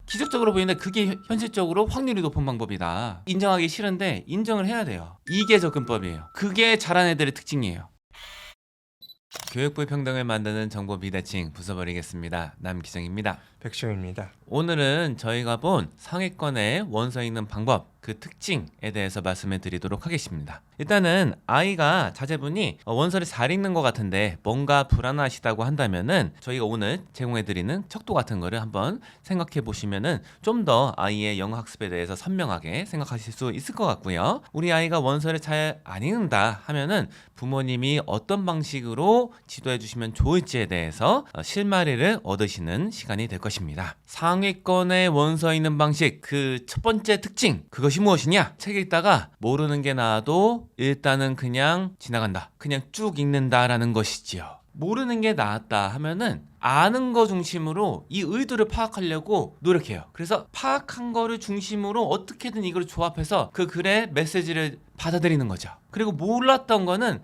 기적적으로 보이는데 그게 현실적으로 확률이 높은 방법이다. 인정하기 싫은데 인정을 해야 돼요. 이게 접근법이에요. 그게 잘하는 애들의 특징이에요. 교육부 평등을 만드는 정보 비대칭 부숴버리겠습니다. 남기정입니다. 백시영입니다. 오늘은 저희가 본 상위권의 원서 읽는 방법, 그 특징에 대해서 말씀을 드리도록 하겠습니다. 일단은 아이가 자제분이 원서를 잘 읽는 것 같은데 뭔가 불안하시다고 한다면은 저희가 오늘 제공해드리는 척도 같은 거를 한번 생각해 보시면은 좀 더 아이의 영어 학습에 대해서 선명하게 생각하실 수 있을 것 같고요. 우리 아이가 원서를 잘 안 읽는다 하면은 부모님이 어떤 방식으로 지도해 주시면 좋을지에 대해서 실마리를 얻으시는 시간이 될 것입니다. 상위권의 원서 읽는 방식, 그 첫 번째 특징, 그것이 무엇이냐? 책 읽다가 모르는 게 나와도 일단은 그냥 지나간다. 그냥 쭉 읽는다라는 것이지요. 모르는 게 나았다 하면은 아는 거 중심으로 이 의도를 파악하려고 노력해요. 그래서 파악한 거를 중심으로 어떻게든 이걸 조합해서 그 글의 메시지를 받아들이는 거죠. 그리고 몰랐던 거는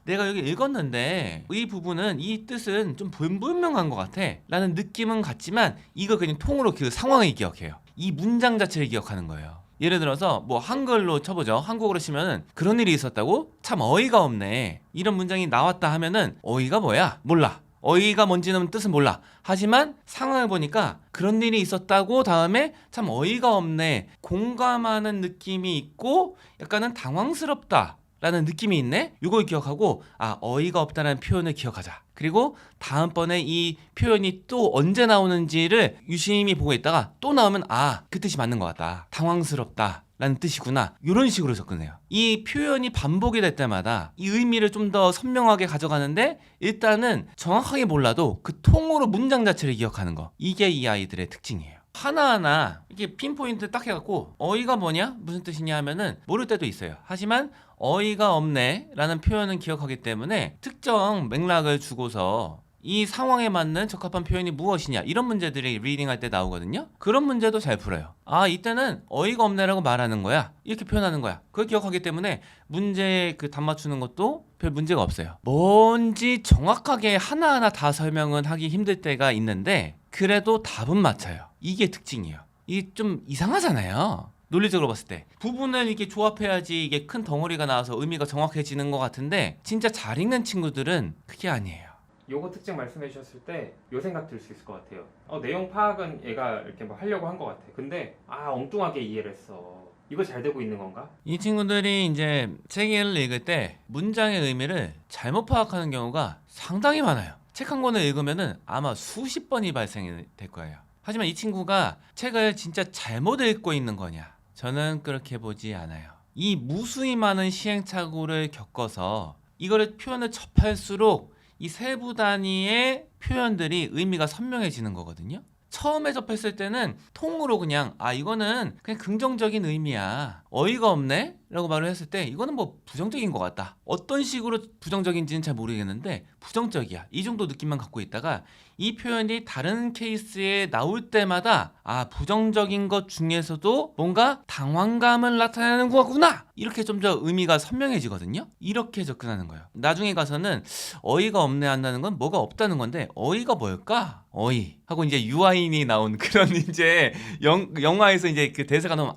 내가 여기 읽었는데 이 부분은 이 뜻은 좀 불분명한 것 같아 라는 느낌은 같지만 이거 그냥 통으로 그 상황을 기억해요. 이 문장 자체를 기억하는 거예요. 예를 들어서 뭐 한글로 쳐보죠. 한국어로 치면은 그런 일이 있었다고? 참 어이가 없네. 이런 문장이 나왔다 하면은 어이가 뭐야? 몰라. 어이가 뭔지는 뜻은 몰라. 하지만 상황을 보니까 그런 일이 있었다고 다음에 참 어이가 없네. 공감하는 느낌이 있고 약간은 당황스럽다 라는 느낌이 있네. 이걸 기억하고 어이가 없다는 표현을 기억하자. 그리고 다음번에 이 표현이 또 언제 나오는지를 유심히 보고 있다가 또 나오면 그 뜻이 맞는 것 같다. 당황스럽다 라는 뜻이구나. 이런 식으로 접근해요. 이 표현이 반복이 될 때마다 이 의미를 좀 더 선명하게 가져가는데 일단은 정확하게 몰라도 그 통으로 문장 자체를 기억하는 거. 이게 이 아이들의 특징이에요. 하나하나 이렇게 핀포인트 딱 해갖고 어이가 뭐냐? 무슨 뜻이냐 하면은 모를 때도 있어요. 하지만 어이가 없네 라는 표현은 기억하기 때문에 특정 맥락을 주고서 이 상황에 맞는 적합한 표현이 무엇이냐 이런 문제들이 리딩할 때 나오거든요. 그런 문제도 잘 풀어요. 이때는 어이가 없네라고 말하는 거야. 이렇게 표현하는 거야. 그걸 기억하기 때문에 문제에 그 답 맞추는 것도 별 문제가 없어요. 뭔지 정확하게 하나하나 다 설명은 하기 힘들 때가 있는데 그래도 답은 맞춰요. 이게 특징이에요. 이게 좀 이상하잖아요. 논리적으로 봤을 때 부분을 이렇게 조합해야지 이게 큰 덩어리가 나와서 의미가 정확해지는 것 같은데 진짜 잘 읽는 친구들은 그게 아니에요. 요거 특징 말씀해 주셨을 때 요 생각 들 수 있을 것 같아요. 내용 파악은 얘가 이렇게 뭐 하려고 한 것 같아. 근데 엉뚱하게 이해를 했어. 이거 잘 되고 있는 건가? 이 친구들이 이제 책을 읽을 때 문장의 의미를 잘못 파악하는 경우가 상당히 많아요. 책 한 권을 읽으면은 아마 수십 번이 발생이 될 거예요. 하지만 이 친구가 책을 진짜 잘못 읽고 있는 거냐? 저는 그렇게 보지 않아요. 이 무수히 많은 시행착오를 겪어서 이거를 표현을 접할수록 이 세부 단위의 표현들이 의미가 선명해지는 거거든요. 처음에 접했을 때는 통으로 그냥 이거는 그냥 긍정적인 의미야. 어이가 없네? 라고 말을 했을 때 이거는 뭐 부정적인 것 같다. 어떤 식으로 부정적인지는 잘 모르겠는데 부정적이야. 이 정도 느낌만 갖고 있다가 이 표현이 다른 케이스에 나올 때마다 부정적인 것 중에서도 뭔가 당황감을 나타내는 거구나. 이렇게 좀 더 의미가 선명해지거든요. 이렇게 접근하는 거예요. 나중에 가서는 어이가 없네 한다는 건 뭐가 없다는 건데 어이가 뭘까? 어이 하고 이제 유아인이 나온 그런 이제 영화에서 이제 그 대사가 나오면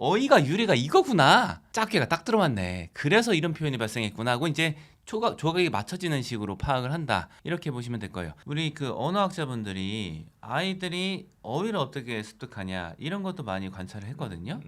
어이가 유래가 이거구나. 짝게가 딱 들어왔네. 그래서 이런 표현이 발생했구나 하고 이제 조각이 맞춰지는 식으로 파악을 한다. 이렇게 보시면 될 거예요. 우리 그 언어학자분들이 아이들이 어휘를 어떻게 습득하냐 이런 것도 많이 관찰을 했거든요.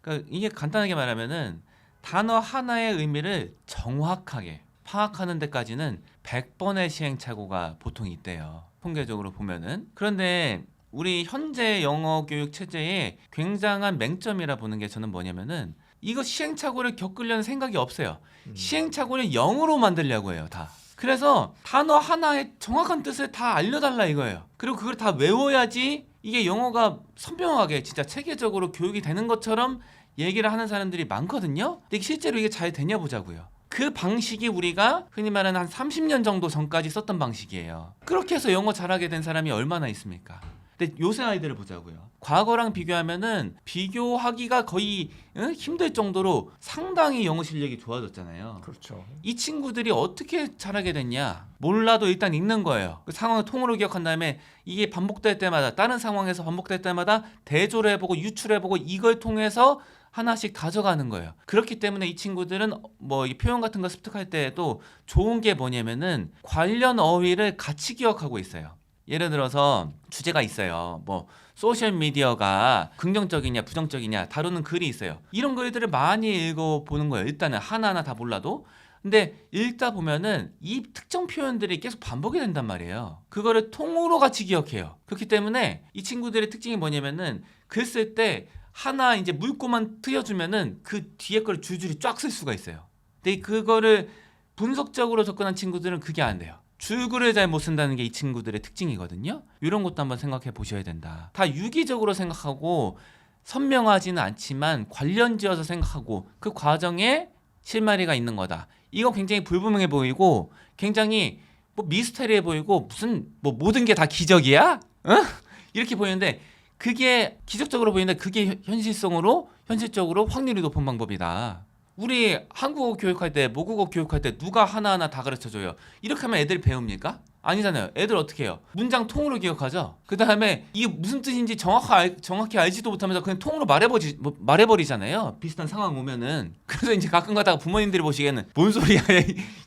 그러니까 이게 간단하게 말하면은 단어 하나의 의미를 정확하게 파악하는 데까지는 100번의 시행착오가 보통 있대요. 통계적으로 보면은. 그런데 우리 현재 영어 교육 체제의 굉장한 맹점이라 보는 게 저는 뭐냐면은 이거 시행착오를 겪으려는 생각이 없어요. 시행착오를 0으로 만들려고 해요, 다. 그래서 단어 하나의 정확한 뜻을 다 알려달라 이거예요. 그리고 그걸 다 외워야지 이게 영어가 선명하게 진짜 체계적으로 교육이 되는 것처럼 얘기를 하는 사람들이 많거든요. 근데 실제로 이게 잘 되냐 보자고요. 그 방식이 우리가 흔히 말하는 한 30년 정도 전까지 썼던 방식이에요. 그렇게 해서 영어 잘하게 된 사람이 얼마나 있습니까? 근데 요새 아이들을 보자고요. 과거랑 비교하면은 비교하기가 거의 힘들 정도로 상당히 영어 실력이 좋아졌잖아요. 그렇죠. 이 친구들이 어떻게 잘하게 됐냐? 몰라도 일단 읽는 거예요. 그 상황을 통으로 기억한 다음에 이게 반복될 때마다 다른 상황에서 반복될 때마다 대조를 해보고 유출해보고 이걸 통해서 하나씩 가져가는 거예요. 그렇기 때문에 이 친구들은 뭐 이 표현 같은 거 습득할 때에도 좋은 게 뭐냐면은 관련 어휘를 같이 기억하고 있어요. 예를 들어서 주제가 있어요. 뭐 소셜 미디어가 긍정적이냐 부정적이냐 다루는 글이 있어요. 이런 글들을 많이 읽어보는 거예요. 일단은 하나하나 다 몰라도. 근데 읽다 보면은 이 특정 표현들이 계속 반복이 된단 말이에요. 그거를 통으로 같이 기억해요. 그렇기 때문에 이 친구들의 특징이 뭐냐면은 글 쓸 때 하나 이제 물고만 트여주면은 그 뒤에 걸 줄줄이 쫙 쓸 수가 있어요. 근데 그거를 분석적으로 접근한 친구들은 그게 안 돼요. 줄글을 잘 못 쓴다는 게 이 친구들의 특징이거든요. 이런 것도 한번 생각해 보셔야 된다. 다 유기적으로 생각하고 선명하지는 않지만 관련 지어서 생각하고 그 과정에 실마리가 있는 거다. 이거 굉장히 불분명해 보이고 굉장히 뭐 미스터리해 보이고 무슨 뭐 모든 게 다 기적이야? 이렇게 보이는데 그게 기적적으로 보이는데 그게 현실적으로 확률이 높은 방법이다. 우리 한국어 교육할 때 모국어 교육할 때 누가 하나하나 다 가르쳐줘요. 이렇게 하면 애들이 배웁니까? 아니잖아요. 애들 어떻게 해요? 문장 통으로 기억하죠. 그 다음에 이게 무슨 뜻인지 정확히 알지도 못하면서 그냥 통으로 말해버리잖아요. 비슷한 상황 오면은. 그래서 이제 가끔 가다가 부모님들이 보시기에는 뭔 소리야?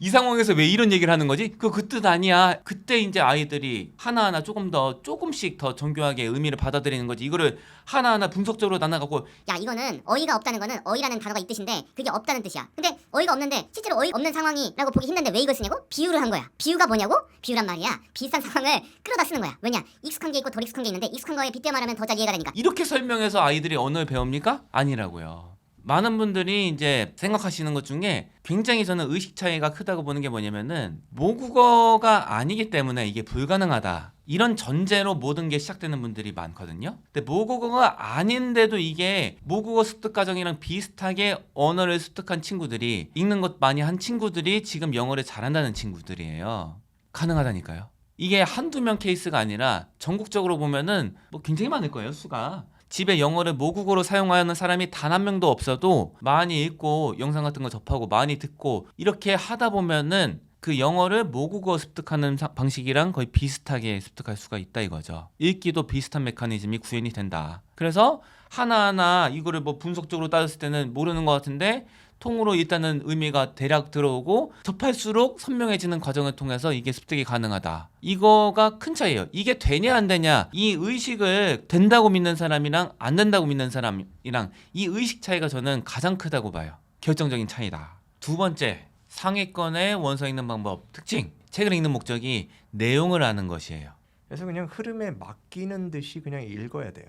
이 상황에서 왜 이런 얘기를 하는 거지? 그 뜻 아니야. 그때 이제 아이들이 하나하나 조금씩 더 정교하게 의미를 받아들이는 거지. 이거를 하나하나 분석적으로 나눠가고 야 이거는 어이가 없다는 거는 어이라는 단어가 있듯인데 그게 없다는 뜻이야. 근데 어이가 없는데 실제로 어이 없는 상황이라고 보기 힘든데 왜 이걸 쓰냐고? 비유를 한 거야. 비유가 뭐냐고? 비유란 말이야. 비슷한 상황을 끌어다 쓰는 거야. 왜냐? 익숙한 게 있고 덜 익숙한 게 있는데 익숙한 거에 빗대 말하면 더 잘 이해가 되니까. 이렇게 설명해서 아이들이 언어를 배웁니까? 아니라고요. 많은 분들이 이제 생각하시는 것 중에 굉장히 저는 의식 차이가 크다고 보는 게 뭐냐면은 모국어가 아니기 때문에 이게 불가능하다. 이런 전제로 모든 게 시작되는 분들이 많거든요. 근데 모국어가 아닌데도 이게 모국어 습득 과정이랑 비슷하게 언어를 습득한 친구들이 읽는 것 많이 한 친구들이 지금 영어를 잘한다는 친구들이에요. 가능하다니까요. 이게 한두 명 케이스가 아니라 전국적으로 보면은 뭐 굉장히 많을 거예요, 수가. 집에 영어를 모국어로 사용하는 사람이 단 한 명도 없어도 많이 읽고 영상 같은 거 접하고 많이 듣고 이렇게 하다 보면은 그 영어를 모국어 습득하는 방식이랑 거의 비슷하게 습득할 수가 있다 이거죠. 읽기도 비슷한 메커니즘이 구현이 된다. 그래서 하나하나 이거를 뭐 분석적으로 따졌을 때는 모르는 것 같은데 통으로 일단은 의미가 대략 들어오고 접할수록 선명해지는 과정을 통해서 이게 습득이 가능하다. 이거가 큰 차이예요. 이게 되냐 안 되냐 이 의식을 된다고 믿는 사람이랑 안 된다고 믿는 사람이랑 이 의식 차이가 저는 가장 크다고 봐요. 결정적인 차이다. 두 번째, 상위권의 원서 읽는 방법 특징. 책을 읽는 목적이 내용을 아는 것이에요. 그래서 그냥 흐름에 맡기는 듯이 그냥 읽어야 돼요.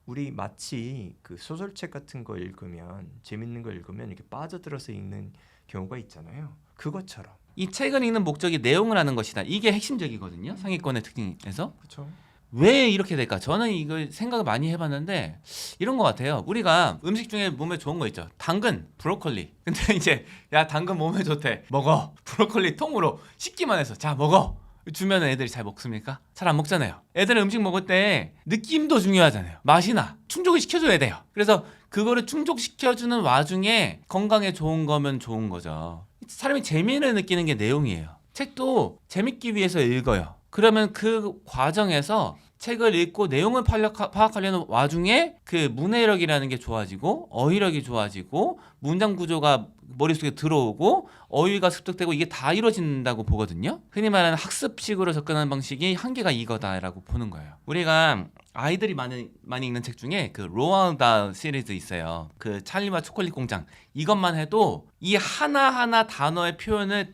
우리 마치 그 소설책 같은 거 읽으면 재밌는 거 읽으면 이렇게 빠져들어서 읽는 경우가 있잖아요. 그것처럼. 이 책을 읽는 목적이 내용을 아는 것이다. 이게 핵심적이거든요. 상위권의 특징에서. 그렇죠. 왜 이렇게 될까? 저는 이걸 생각을 많이 해봤는데 이런 것 같아요. 우리가 음식 중에 몸에 좋은 거 있죠. 당근, 브로콜리. 근데 이제 야 당근 몸에 좋대. 먹어. 브로콜리 통으로 씻기만 해서 자 먹어. 주면 애들이 잘 먹습니까? 잘 안 먹잖아요. 애들은 음식 먹을 때 느낌도 중요하잖아요. 맛이나 충족을 시켜줘야 돼요. 그래서 그거를 충족시켜주는 와중에 건강에 좋은 거면 좋은 거죠. 사람이 재미를 느끼는 게 내용이에요. 책도 재밌기 위해서 읽어요. 그러면 그 과정에서 책을 읽고 내용을 파악하려는 와중에 그 문해력이라는 게 좋아지고 어휘력이 좋아지고 문장 구조가 머릿속에 들어오고 어휘가 습득되고 이게 다 이루어진다고 보거든요. 흔히 말하는 학습식으로 접근하는 방식이 한계가 이거다라고 보는 거예요. 우리가 아이들이 많이 읽는 책 중에 그 로ald 다hl 시리즈 있어요. 그 찰리와 초콜릿 공장. 이것만 해도 이 하나하나 단어의 표현을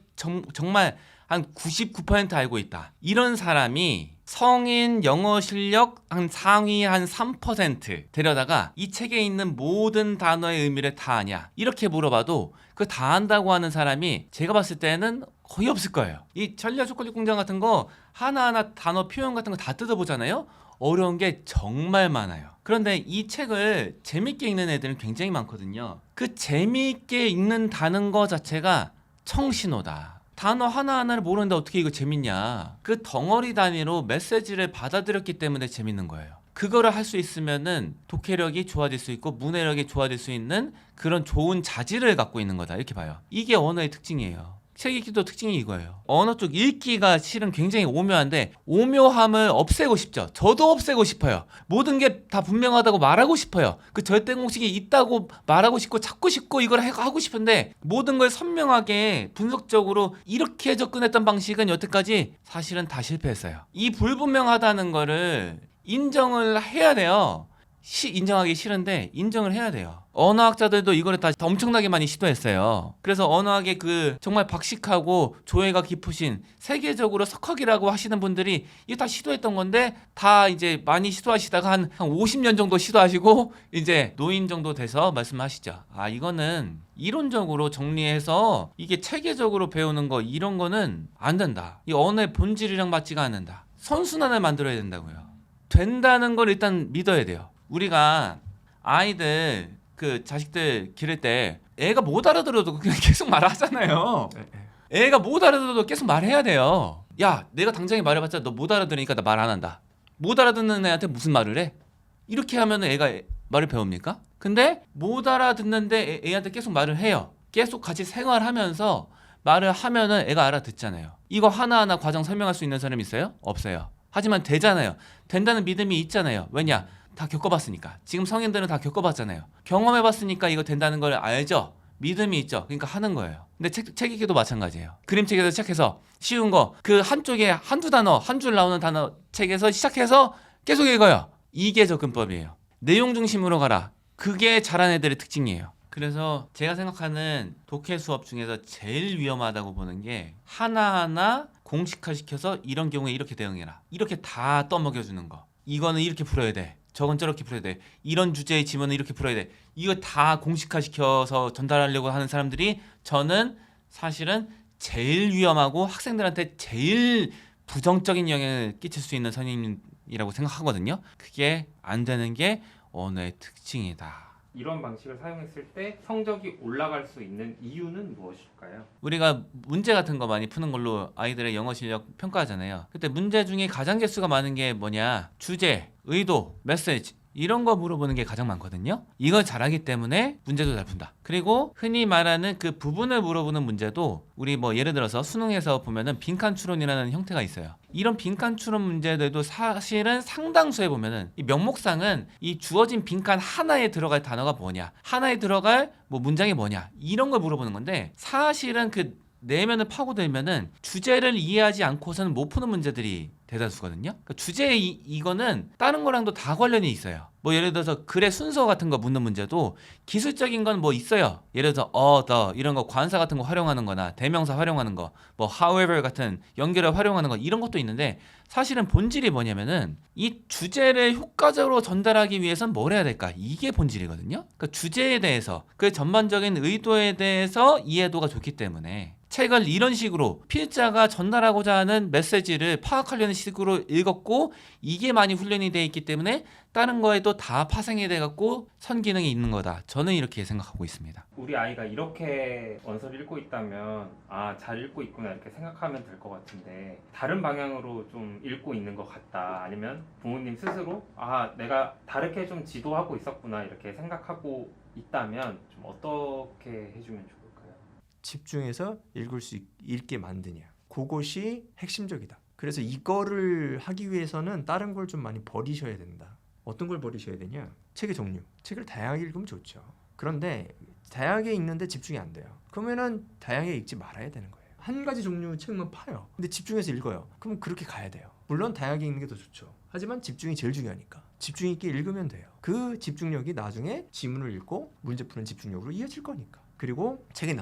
정말 한 99% 알고 있다. 이런 사람이 성인 영어 실력 한 상위 한 3% 데려다가 이 책에 있는 모든 단어의 의미를 다 아냐 이렇게 물어봐도 그거 다 안다고 하는 사람이 제가 봤을 때는 거의 없을 거예요. 이 찰리와 초콜릿 공장 같은 거 하나하나 단어 표현 같은 거 다 뜯어보잖아요. 어려운 게 정말 많아요. 그런데 이 책을 재밌게 읽는 애들은 굉장히 많거든요. 그 재미있게 읽는다는 거 자체가 청신호다. 단어 하나하나를 모르는데 어떻게 이거 재밌냐. 그 덩어리 단위로 메시지를 받아들였기 때문에 재밌는 거예요. 그거를 할 수 있으면은 독해력이 좋아질 수 있고 문해력이 좋아질 수 있는 그런 좋은 자질을 갖고 있는 거다 이렇게 봐요. 이게 언어의 특징이에요. 책 읽기도 특징이 이거예요. 언어 쪽 읽기가 실은 굉장히 오묘한데 오묘함을 없애고 싶죠. 저도 없애고 싶어요. 모든 게 다 분명하다고 말하고 싶어요. 그 절대 공식이 있다고 말하고 싶고 찾고 싶고 이걸 하고 싶은데 모든 걸 선명하게 분석적으로 이렇게 접근했던 방식은 여태까지 사실은 다 실패했어요. 이 불분명하다는 거를 인정을 해야 돼요. 인정하기 싫은데 인정을 해야 돼요. 언어학자들도 이거를 다 엄청나게 많이 시도했어요. 그래서 언어학의 그 정말 박식하고 조예가 깊으신 세계적으로 석학이라고 하시는 분들이 이거 다 시도했던 건데 다 이제 많이 시도하시다가 한 50년 정도 시도하시고 이제 노인 정도 돼서 말씀하시죠. 아 이거는 이론적으로 정리해서 이게 체계적으로 배우는 거 이런 거는 안 된다. 이 언어의 본질이랑 맞지가 않는다. 선순환을 만들어야 된다고요. 된다는 걸 일단 믿어야 돼요. 우리가 아이들 그 자식들 기를 때 애가 못 알아들어도 그냥 계속 말하잖아요. 애가 못 알아들어도 계속 말해야 돼요. 야 내가 당장에 말해봤자 너 못 알아들으니까 나 말 안 한다. 못 알아듣는 애한테 무슨 말을 해? 이렇게 하면 애가 말을 배웁니까? 근데 못 알아듣는데 애한테 계속 말을 해요. 계속 같이 생활하면서 말을 하면은 애가 알아듣잖아요. 이거 하나하나 과정 설명할 수 있는 사람 있어요? 없어요. 하지만 되잖아요. 된다는 믿음이 있잖아요. 왜냐? 다 겪어봤으니까. 지금 성인들은 다 겪어봤잖아요. 경험해봤으니까 이거 된다는 걸 알죠? 믿음이 있죠. 그러니까 하는 거예요. 근데 책 읽기도 마찬가지예요. 그림책에서 시작해서 쉬운 거 그 한쪽에 한두 단어, 한 줄 나오는 단어 책에서 시작해서 계속 읽어요. 이게 접근법이에요. 내용 중심으로 가라. 그게 잘하는 애들의 특징이에요. 그래서 제가 생각하는 독해 수업 중에서 제일 위험하다고 보는 게 하나하나 공식화시켜서 이런 경우에 이렇게 대응해라. 이렇게 다 떠먹여주는 거. 이거는 이렇게 풀어야 돼. 저건 저렇게 풀어야 돼. 이런 주제의 지문은 이렇게 풀어야 돼. 이거 다 공식화시켜서 전달하려고 하는 사람들이 저는 사실은 제일 위험하고 학생들한테 제일 부정적인 영향을 끼칠 수 있는 선생님이라고 생각하거든요. 그게 안 되는 게 언어의 특징이다. 이런 방식을 사용했을 때 성적이 올라갈 수 있는 이유는 무엇일까요? 우리가 문제 같은 거 많이 푸는 걸로 아이들의 영어 실력 평가하잖아요. 그때 문제 중에 가장 개수가 많은 게 뭐냐? 주제, 의도, 메시지 이런 거 물어보는 게 가장 많거든요. 이걸 잘하기 때문에 문제도 잘 푼다. 그리고 흔히 말하는 그 부분을 물어보는 문제도 우리 뭐 예를 들어서 수능에서 보면은 빈칸 추론이라는 형태가 있어요. 이런 빈칸 추론 문제들도 사실은 상당수에 보면은 이 명목상은 이 주어진 빈칸 하나에 들어갈 단어가 뭐냐, 하나에 들어갈 뭐 문장이 뭐냐 이런 걸 물어보는 건데 사실은 그 내면을 파고들면은 주제를 이해하지 않고서는 못 푸는 문제들이 대다수거든요. 그러니까 주제 이거는 다른 거랑도 다 관련이 있어요. 뭐 예를 들어서 글의 순서 같은 거 묻는 문제도 기술적인 건 뭐 있어요. 예를 들어서 the 이런 거 관사 같은 거 활용하는 거나 대명사 활용하는 거, 뭐 however 같은 연결을 활용하는 거 이런 것도 있는데 사실은 본질이 뭐냐면은 이 주제를 효과적으로 전달하기 위해서는 뭘 해야 될까? 이게 본질이거든요. 그러니까 주제에 대해서 그 전반적인 의도에 대해서 이해도가 좋기 때문에 책을 이런 식으로 필자가 전달하고자 하는 메시지를 파악하려는 식으로 읽었고 이게 많이 훈련이 돼 있기 때문에 다른 거에도 다 파생이 돼갖고 선기능이 있는 거다. 저는 이렇게 생각하고 있습니다. 우리 아이가 이렇게 원서를 읽고 있다면 아, 잘 읽고 있구나 이렇게 생각하면 될 것 같은데 다른 방향으로 좀 읽고 있는 것 같다. 아니면 부모님 스스로 아, 내가 다르게 좀 지도하고 있었구나 이렇게 생각하고 있다면 좀 어떻게 해주면 좋을까요? 집중해서 읽게 만드냐. 그것이 핵심적이다. 그래서 이거를 하기 위해서는 다른 걸 좀 많이 버리셔야 된다. 어떤 걸 버리셔야 되냐? 책의 종류. 책을 다양하게 읽으면 좋죠. 그런데 다양하게 읽는데 집중이 안 돼요. 그러면은 다양하게 읽지 말아야 되는 거예요. 한 가지 종류 책만 파요. 근데 집중해서 읽어요. 그럼 그렇게 가야 돼요. 물론 다양하게 읽는 게 더 좋죠. 하지만 집중이 제일 중요하니까 집중 있게 읽으면 돼요. 그 집중력이 나중에 지문을 읽고 문제 푸는 집중력으로 이어질 거니까. 그리고 책의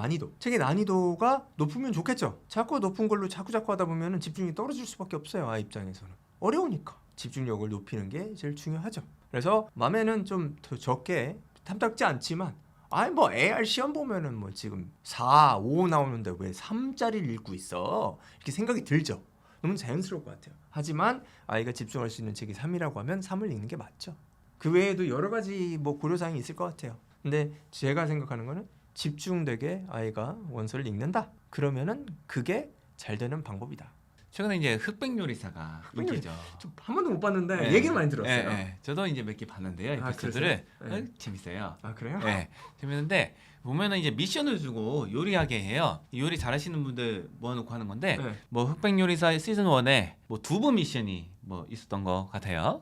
난이도가 높으면 좋겠죠. 자꾸 높은 걸로 자꾸 하다 보면 집중이 떨어질 수밖에 없어요. 아이 입장에서는 어려우니까 집중력을 높이는 게 제일 중요하죠. 그래서 맘에는 좀 더 적게 탐탁지 않지만 아니 뭐 AR 시험 보면은 뭐 지금 4, 5 나오는데 왜 3짜리를 읽고 있어? 이렇게 생각이 들죠. 너무 자연스러울 것 같아요. 하지만 아이가 집중할 수 있는 책이 3이라고 하면 3을 읽는 게 맞죠. 그 외에도 여러 가지 뭐 고려사항이 있을 것 같아요. 근데 제가 생각하는 거는 집중되게 아이가 원서를 읽는다. 그러면은 그게 잘 되는 방법이다. 최근에 이제 흑백 요리사가 흑백 인기죠. 좀 한 번도 못 봤는데 네. 얘기는 많이 들었어요. 저도 이제 몇 개 봤는데요. 아, 에피소드를 그러세요? 네. 재밌어요. 아 그래요? 네, 재밌는데 보면은 이제 미션을 주고 요리하게 해요. 요리 잘하시는 분들 모아놓고 하는 건데 네. 뭐 흑백 요리사 시즌 1에 뭐 두부 미션이 뭐 있었던 것 같아요.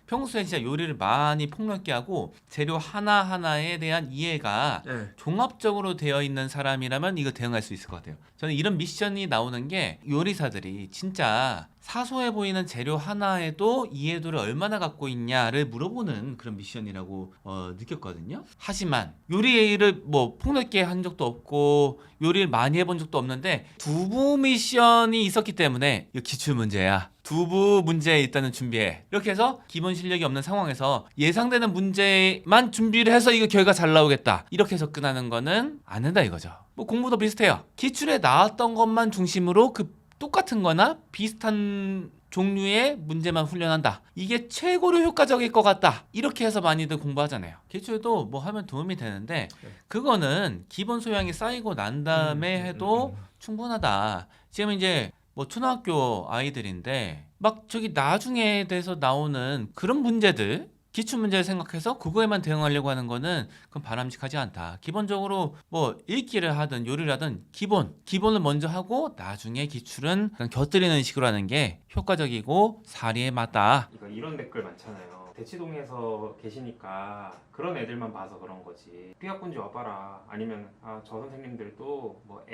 평소에 진짜 요리를 많이 폭넓게 하고 재료 하나하나에 대한 이해가 네. 종합적으로 되어 있는 사람이라면 이거 대응할 수 있을 것 같아요. 저는 이런 미션이 나오는 게 요리사들이 진짜 사소해 보이는 재료 하나에도 이해도를 얼마나 갖고 있냐를 물어보는 그런 미션이라고 느꼈거든요. 하지만 요리를 뭐 폭넓게 한 적도 없고 요리를 많이 해본 적도 없는데 두부 미션이 있었기 때문에 이거 기출 문제야. 두부 문제 일단은 준비해. 이렇게 해서 기본 실력이 없는 상황에서 예상되는 문제만 준비를 해서 이거 결과 잘 나오겠다. 이렇게 접근하는 거는 안 된다 이거죠. 뭐 공부도 비슷해요. 기출에 나왔던 것만 중심으로 그 똑같은 거나 비슷한 종류의 문제만 훈련한다. 이게 최고로 효과적일 것 같다. 이렇게 해서 많이들 공부하잖아요. 기출도 뭐 하면 도움이 되는데 그거는 기본 소양이 쌓이고 난 다음에 해도 충분하다. 지금 이제 뭐 초등학교 아이들인데 막 저기 나중에 돼서 나오는 그런 문제들 기출 문제를 생각해서 그거에만 대응하려고 하는 거는 그건 바람직하지 않다. 기본적으로 뭐 읽기를 하든 요리를 하든 기본을 먼저 하고 나중에 기출은 그냥 곁들이는 식으로 하는 게 효과적이고 사리에 맞다. 이거 이런 댓글 많잖아요. 대치동에서 계시니까 그런 애들만 봐서 그런 거지. 삐약군지 와봐라. 아니면 저 선생님들도 뭐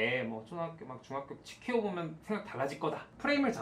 초등학교 막 중학교 키워보면 생각 달라질 거다. 프레임을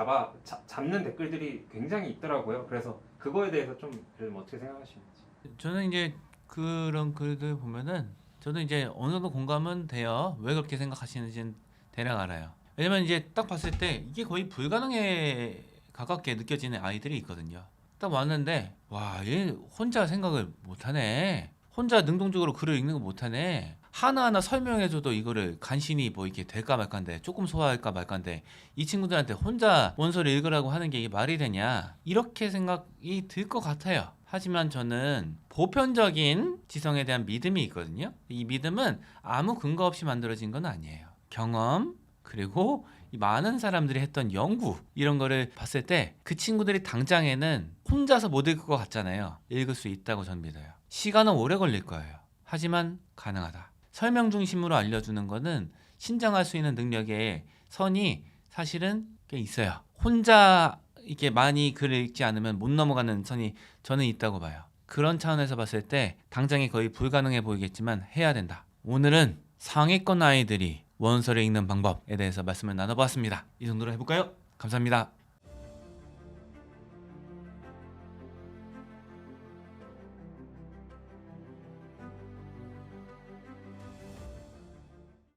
잡는 댓글들이 굉장히 있더라고요. 그래서 그거에 대해서 좀 어떻게 생각하시는지. 저는 이제 그런 글들 보면은 저도 이제 어느 정도 공감은 돼요. 왜 그렇게 생각하시는지는 대략 알아요. 왜냐면 이제 딱 봤을 때 이게 거의 불가능에 가깝게 느껴지는 아이들이 있거든요. 딱 왔는데 와, 얘 혼자 생각을 못하네. 혼자 능동적으로 글을 읽는 거 못하네. 하나하나 설명해줘도 이거를 간신히 뭐 이렇게 될까 말까인데 조금 소화할까 말까인데 이 친구들한테 혼자 원서를 읽으라고 하는 게 이게 말이 되냐 이렇게 생각이 들 것 같아요. 하지만 저는 보편적인 지성에 대한 믿음이 있거든요. 이 믿음은 아무 근거 없이 만들어진 건 아니에요. 경험 그리고 이 많은 사람들이 했던 연구 이런 거를 봤을 때 그 친구들이 당장에는 혼자서 못 읽을 것 같잖아요. 읽을 수 있다고 저는 믿어요. 시간은 오래 걸릴 거예요. 하지만 가능하다. 설명 중심으로 알려주는 거는 신장할 수 있는 능력의 선이 사실은 꽤 있어요. 혼자 이렇게 많이 글을 읽지 않으면 못 넘어가는 선이 저는 있다고 봐요. 그런 차원에서 봤을 때 당장에 거의 불가능해 보이겠지만 해야 된다. 오늘은 상위권 아이들이 원서를 읽는 방법에 대해서 말씀을 나눠보았습니다. 이 정도로 해볼까요? 감사합니다.